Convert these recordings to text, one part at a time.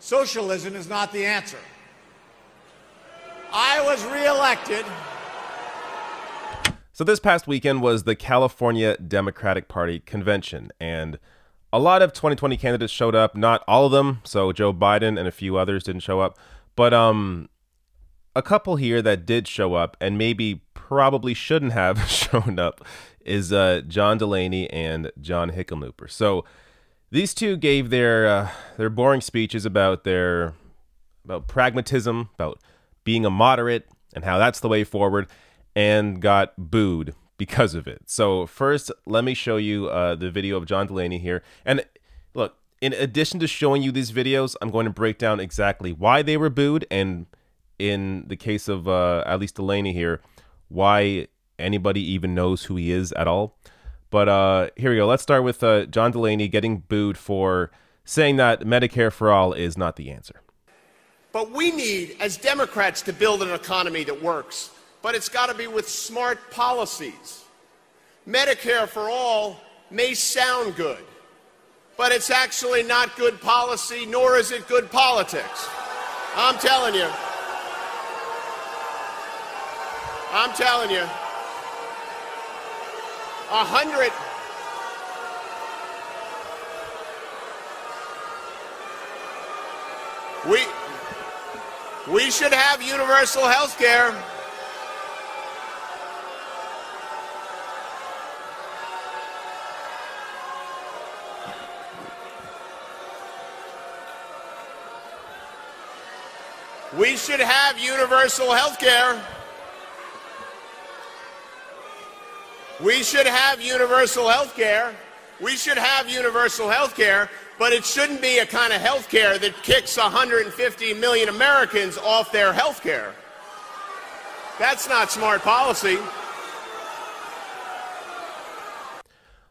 Socialism is not the answer. I was reelected. So this past weekend was the California Democratic Party convention, and a lot of 2020 candidates showed up. Not all of them, so Joe Biden and a few others didn't show up, but a couple here that did show up and maybe probably shouldn't have shown up is John Delaney and John Hickenlooper. So these two gave their boring speeches about pragmatism, about being a moderate, and how that's the way forward, and got booed because of it. So first, let me show you the video of John Delaney here. And look, in addition to showing you these videos, I'm going to break down exactly why they were booed, and in the case of at least Delaney here, why anybody even knows who he is at all. But here we go. Let's start with John Delaney getting booed for saying that Medicare for all is not the answer. But we need, as Democrats, to build an economy that works. But it's got to be with smart policies. Medicare for all may sound good, but it's actually not good policy, nor is it good politics. I'm telling you. I'm telling you. We should have universal health care. We should have universal health care. We should have universal health care. We should have universal health care, but it shouldn't be a kind of health care that kicks 150 million Americans off their health care. That's not smart policy.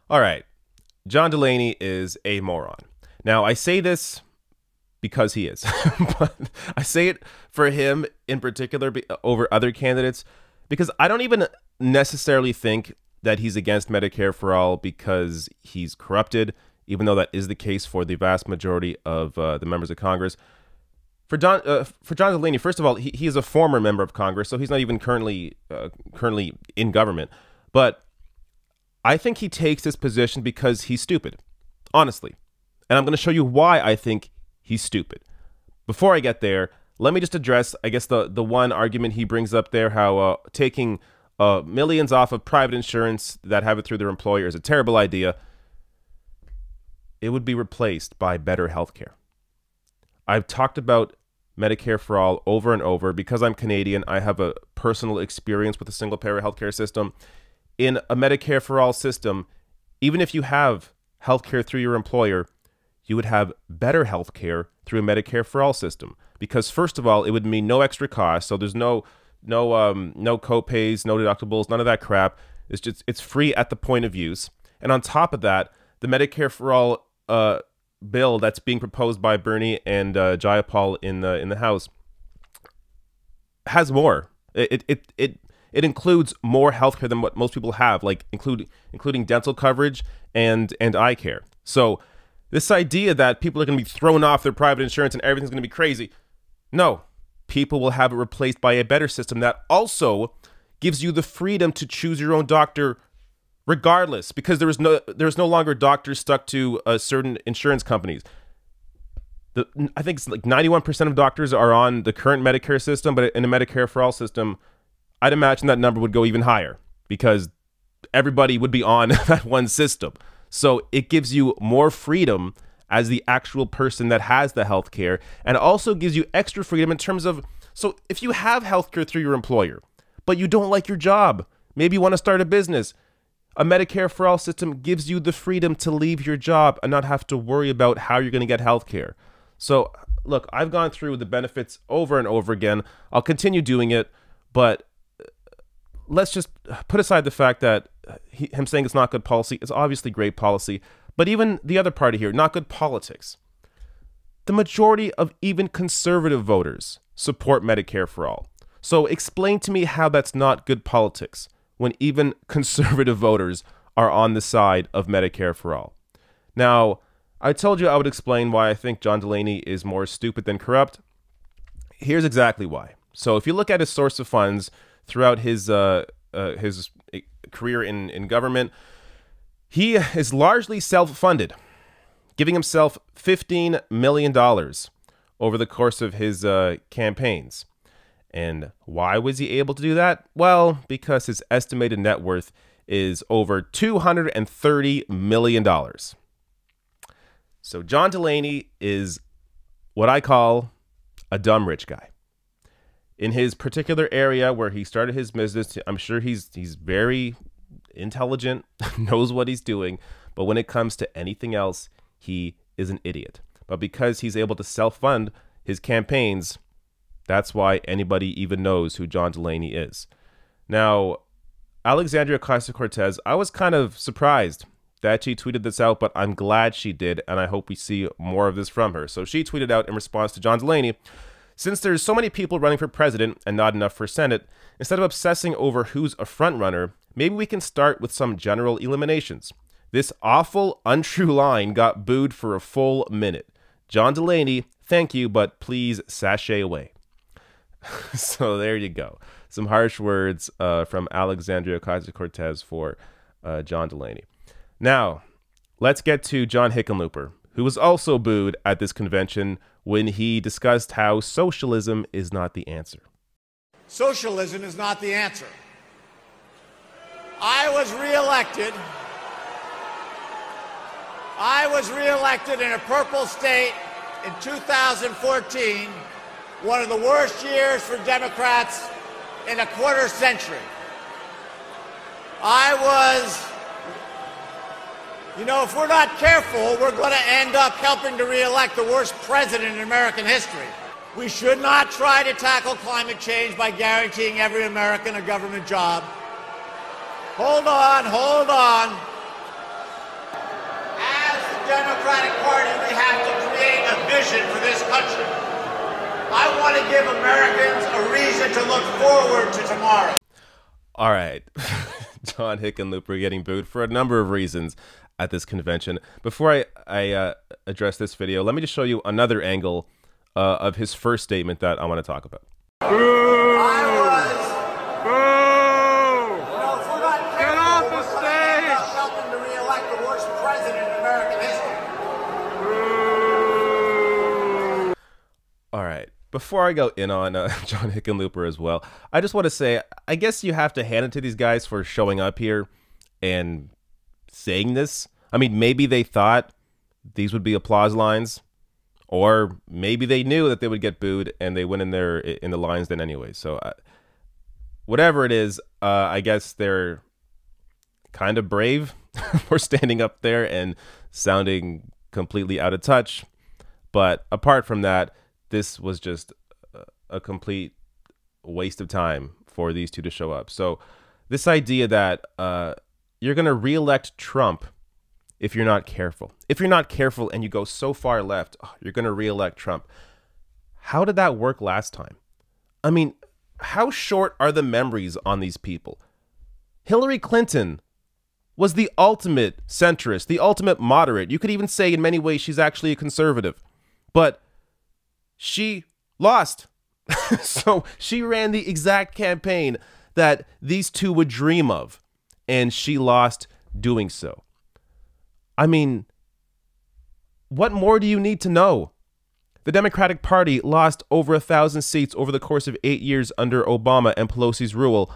All right. John Delaney is a moron. Now, I say this because he is, but I say it for him in particular over other candidates because I don't even necessarily think that he's against Medicare for all because he's corrupted, even though that is the case for the vast majority of the members of Congress. For John Delaney, first of all, he is a former member of Congress, so he's not even currently in government. But I think he takes this position because he's stupid, honestly. And I'm going to show you why I think he's stupid. Before I get there, let me just address, I guess, the one argument he brings up there, how taking millions off of private insurance that have it through their employer is a terrible idea. It would be replaced by better healthcare. I've talked about Medicare for all over and over. Because I'm Canadian, I have a personal experience with a single-payer healthcare system. In a Medicare for all system, even if you have healthcare through your employer, you would have better healthcare through a Medicare for all system. Because first of all, it would mean no extra cost, so there's no co-pays, no deductibles, none of that crap. It's free at the point of use. And on top of that, the Medicare for all bill that's being proposed by Bernie and Jayapal in the House has more. It includes more healthcare than what most people have, like including dental coverage and eye care. So this idea that people are going to be thrown off their private insurance and everything's going to be crazy, no. People will have it replaced by a better system that also gives you the freedom to choose your own doctor regardless, because there's no longer doctors stuck to certain insurance companies. I think it's like 91% of doctors are on the current Medicare system, but in a Medicare for all system, I'd imagine that number would go even higher because everybody would be on that one system. So it gives you more freedom as the actual person that has the healthcare, and also gives you extra freedom in terms of, so if you have healthcare through your employer, but you don't like your job, maybe you want to start a business, a Medicare for all system gives you the freedom to leave your job and not have to worry about how you're going to get healthcare. So look, I've gone through the benefits over and over again. I'll continue doing it, but let's just put aside the fact that him saying it's not good policy. It's obviously great policy. But even the other party here, not good politics. The majority of even conservative voters support Medicare for all. So explain to me how that's not good politics when even conservative voters are on the side of Medicare for all. Now, I told you I would explain why I think John Delaney is more stupid than corrupt. Here's exactly why. So if you look at his source of funds throughout his career in government, he is largely self-funded, giving himself $15 million over the course of his campaigns. And why was he able to do that? Well, because his estimated net worth is over $230 million. So John Delaney is what I call a dumb rich guy. In his particular area where he started his business, I'm sure he's very intelligent, knows what he's doing, but when it comes to anything else, he is an idiot. But because he's able to self-fund his campaigns, that's why anybody even knows who John Delaney is. Now, Alexandria Ocasio-Cortez, I was kind of surprised that she tweeted this out, but I'm glad she did, and I hope we see more of this from her. So she tweeted out in response to John Delaney, "Since there's so many people running for president and not enough for Senate, instead of obsessing over who's a frontrunner, maybe we can start with some general eliminations. This awful, untrue line got booed for a full minute. John Delaney, thank you, but please sashay away." So there you go. Some harsh words from Alexandria Ocasio-Cortez for John Delaney. Now, let's get to John Hickenlooper, who was also booed at this convention when he discussed how socialism is not the answer. Socialism is not the answer. I was reelected in a purple state in 2014, one of the worst years for Democrats in a quarter century. If we're not careful, we're going to end up helping to reelect the worst president in American history. We should not try to tackle climate change by guaranteeing every American a government job. Hold on. As the Democratic Party, we have to create a vision for this country. I want to give Americans a reason to look forward to tomorrow. All right. John Hickenlooper getting booed for a number of reasons at this convention. Before I address this video, let me just show you another angle of his first statement that I want to talk about. If we're not careful, we're going to end up helping to reelect the worst president in American history. All right. Before I go in on John Hickenlooper as well, I just want to say, I guess you have to hand it to these guys for showing up here and saying this. I mean, maybe they thought these would be applause lines, or maybe they knew that they would get booed and they went in there in the lines then anyway. So whatever it is, I guess they're kind of brave for standing up there and sounding completely out of touch. But apart from that, this was just a complete waste of time for these two to show up. So this idea that you're going to reelect Trump if you're not careful. If you're not careful and you go so far left, you're going to reelect Trump. How did that work last time? I mean, how short are the memories on these people? Hillary Clinton was the ultimate centrist, the ultimate moderate. You could even say in many ways she's actually a conservative. But she lost. So she ran the exact campaign that these two would dream of, and she lost doing so. I mean, what more do you need to know? The Democratic Party lost over 1,000 seats over the course of 8 years under Obama and Pelosi's rule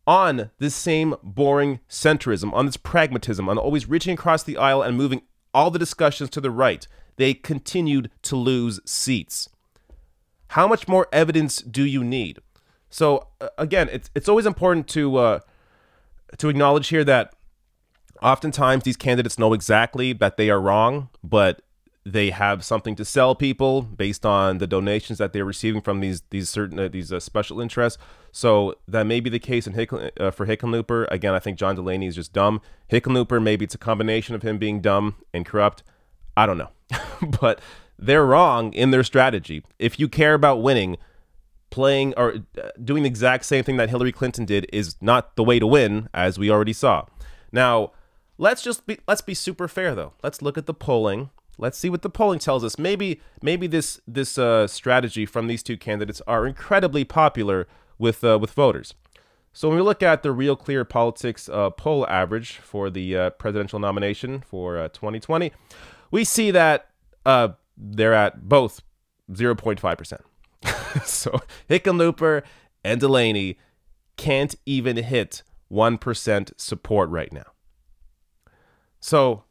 on this same boring centrism, on this pragmatism, on always reaching across the aisle and moving all the discussions to the right. They continued to lose seats. How much more evidence do you need? So again, it's always important to acknowledge here that oftentimes these candidates know exactly that they are wrong, but they have something to sell people based on the donations that they're receiving from these special interests. So that may be the case for Hickenlooper. Again, I think John Delaney is just dumb. Hickenlooper, maybe it's a combination of him being dumb and corrupt. I don't know. But they're wrong in their strategy. If you care about winning, playing or doing the exact same thing that Hillary Clinton did is not the way to win, as we already saw. Now, let's be super fair though. Let's look at the polling Let's see what the polling tells us. Maybe this strategy from these two candidates are incredibly popular with voters. So when we look at the Real Clear Politics poll average for the presidential nomination for 2020, we see that they're at both 0.5%. So Hickenlooper and Delaney can't even hit 1% support right now. So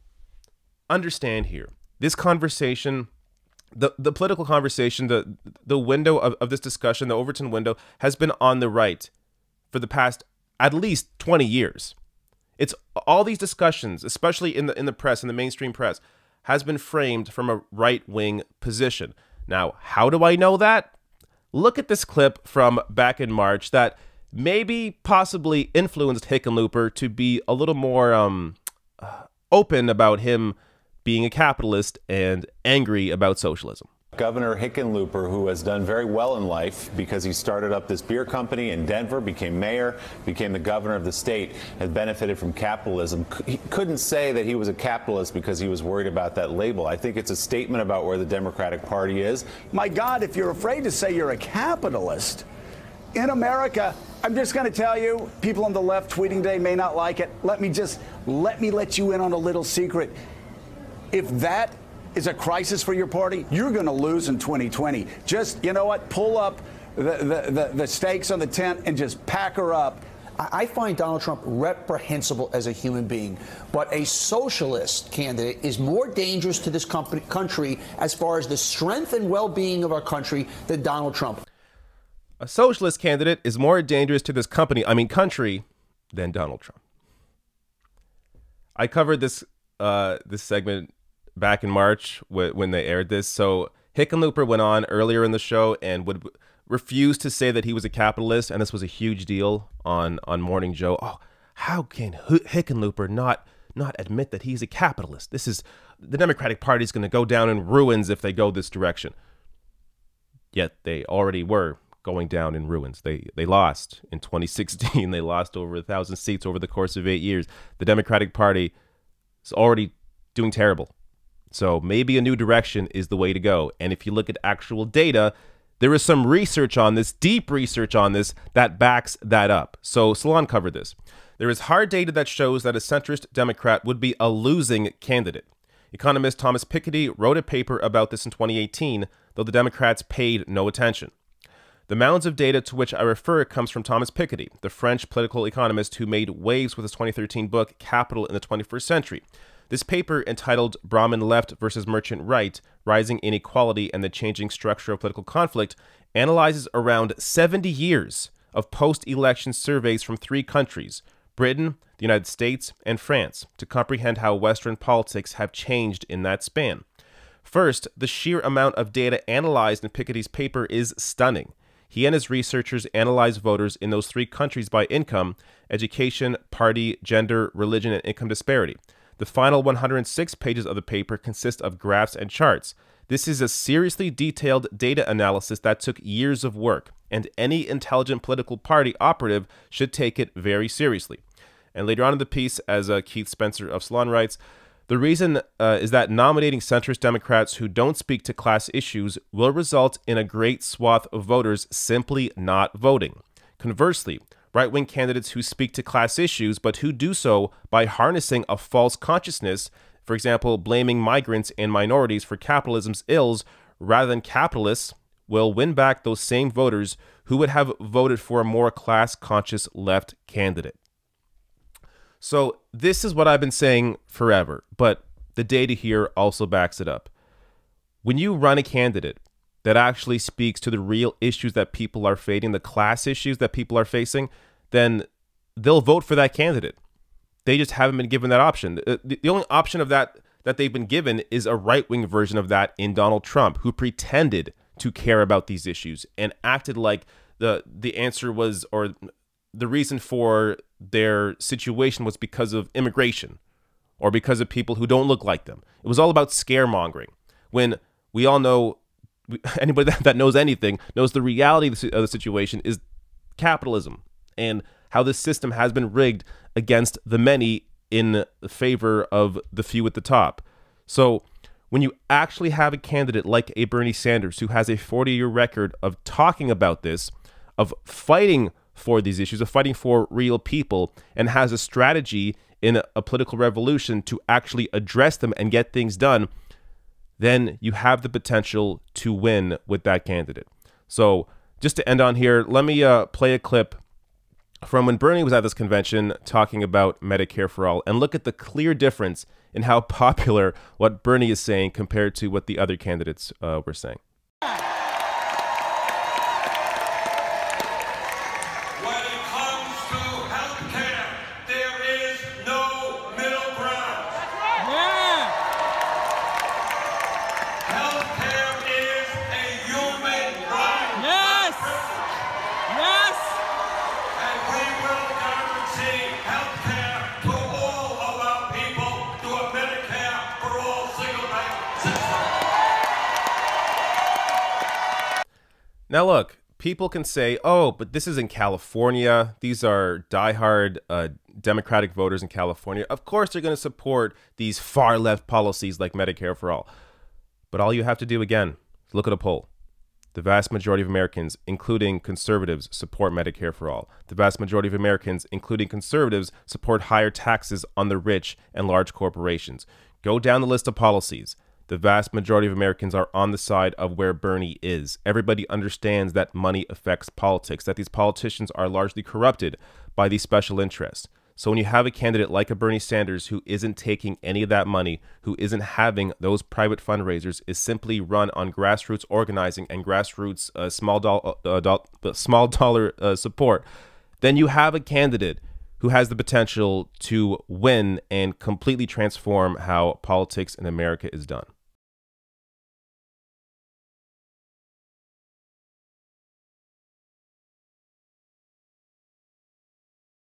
understand here, this conversation, the political conversation, the window of this discussion, the Overton window, has been on the right for the past at least 20 years. It's all these discussions, especially in the press, in the mainstream press, has been framed from a right-wing position. Now, how do I know that? Look at this clip from back in March that maybe possibly influenced Hickenlooper to be a little more open about him being a capitalist and angry about socialism. Governor Hickenlooper, who has done very well in life because he started up this beer company in Denver, became mayor, became the governor of the state, has benefited from capitalism. He couldn't say that he was a capitalist because he was worried about that label. I think it's a statement about where the Democratic Party is. My God, if you're afraid to say you're a capitalist in America, I'm just going to tell you, people on the left tweeting today may not like it. Let me let you in on a little secret. If that is a crisis for your party, you're going to lose in 2020. Just, you know what, pull up the stakes on the tent and just pack her up. I find Donald Trump reprehensible as a human being, but a socialist candidate is more dangerous to this country as far as the strength and well-being of our country than Donald Trump. A socialist candidate is more dangerous to this country than Donald Trump. I covered this segment back in March when they aired this. So Hickenlooper went on earlier in the show and would refuse to say that he was a capitalist, and this was a huge deal on Morning Joe. Oh, how can Hickenlooper not admit that he's a capitalist? This is the Democratic Party is going to go down in ruins if they go this direction. Yet they already were going down in ruins. They lost in 2016. They lost over 1,000 seats over the course of 8 years. The Democratic Party is already doing terrible. So maybe a new direction is the way to go. And if you look at actual data, there is some research on this, deep research on this, that backs that up. So Salon covered this. There is hard data that shows that a centrist Democrat would be a losing candidate. Economist Thomas Piketty wrote a paper about this in 2018, though the Democrats paid no attention. The mounds of data to which I refer comes from Thomas Piketty, the French political economist who made waves with his 2013 book, Capital in the 21st Century. This paper, entitled Brahmin Left versus Merchant Right, Rising Inequality and the Changing Structure of Political Conflict, analyzes around 70 years of post-election surveys from 3 countries, Britain, the United States, and France, to comprehend how Western politics have changed in that span. First, the sheer amount of data analyzed in Piketty's paper is stunning. He and his researchers analyzed voters in those 3 countries by income, education, party, gender, religion, and income disparity. The final 106 pages of the paper consist of graphs and charts. This is a seriously detailed data analysis that took years of work, and any intelligent political party operative should take it very seriously. And later on in the piece, as Keith Spencer of Salon writes, the reason is that nominating centrist Democrats who don't speak to class issues will result in a great swath of voters simply not voting. Conversely, right-wing candidates who speak to class issues, but who do so by harnessing a false consciousness, for example, blaming migrants and minorities for capitalism's ills rather than capitalists, will win back those same voters who would have voted for a more class-conscious left candidate. So this is what I've been saying forever, but the data here also backs it up. When you run a candidate that actually speaks to the real issues that people are facing, the class issues that people are facing, then they'll vote for that candidate. They just haven't been given that option. The only option of that they've been given is a right-wing version of that in Donald Trump, who pretended to care about these issues and acted like the answer was, or the reason for their situation was because of immigration or because of people who don't look like them. It was all about scaremongering, when we all know, anybody that knows anything knows the reality of the situation is capitalism and how this system has been rigged against the many in favor of the few at the top. So when you actually have a candidate like a Bernie Sanders who has a 40-year record of talking about this, of fighting for these issues, of fighting for real people, and has a strategy in a political revolution to actually address them and get things done, then you have the potential to win with that candidate. So just to end on here, let me play a clip from when Bernie was at this convention talking about Medicare for all, and look at the clear difference in how popular what Bernie is saying compared to what the other candidates were saying. Now, look, people can say, oh, but this is in California. These are diehard Democratic voters in California. Of course, they're going to support these far left policies like Medicare for all. But all you have to do, again, is look at a poll. The vast majority of Americans, including conservatives, support Medicare for all. The vast majority of Americans, including conservatives, support higher taxes on the rich and large corporations. Go down the list of policies. The vast majority of Americans are on the side of where Bernie is. Everybody understands that money affects politics, that these politicians are largely corrupted by these special interests. So when you have a candidate like a Bernie Sanders who isn't taking any of that money, who isn't having those private fundraisers, is simply run on grassroots organizing and grassroots small dollar support, then you have a candidate who has the potential to win and completely transform how politics in America is done.